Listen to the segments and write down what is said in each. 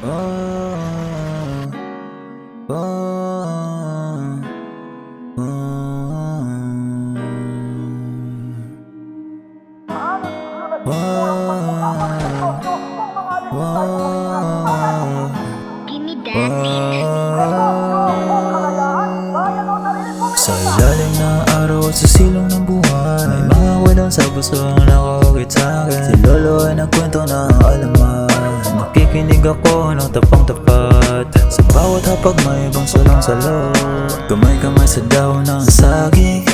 Oh, oh, Give me that beat. Sa ilalim ng araw at sa silong ng buwan, may mga walang sa puso ang nakakakit sa'kin. Si Lolo ay nagkwento ng alaman, nakikinig ako ng tapang-tapat. Sa bawat hapag may ibang salang-salo, kamay-kamay sa dahon ng saging.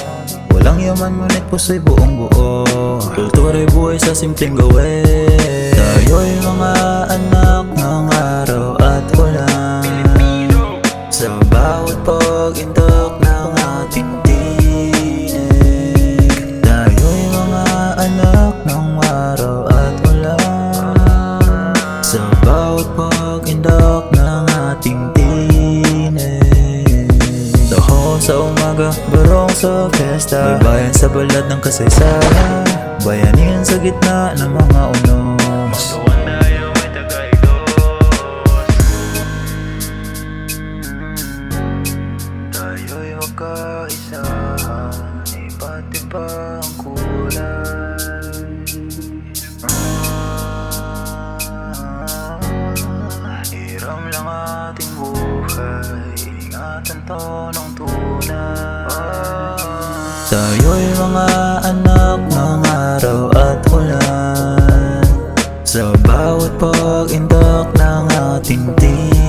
Walang yaman ngunit puso'y buong buo, kultura'y buhay sa simpleng gawin. Tayo'y mga anak ng araw at ulan, sa bawat pag-intok ng ating tinig. Tayo'y mga anak ng araw at ulan, sa bawat pag-intok ng ating tinig. Taho sa umaga, barong sa fiesta, may bayan sa balad ng kasaysayan, bayanihan sa gitna ng mga unos. Tayo'y magkaisa, iba't iba ang kulay. Hiram lang ating buhay, ingatan to ng tunay. Tayo'y mga anak ng araw at ulan, sa bawat pag-indak ng ating tinig.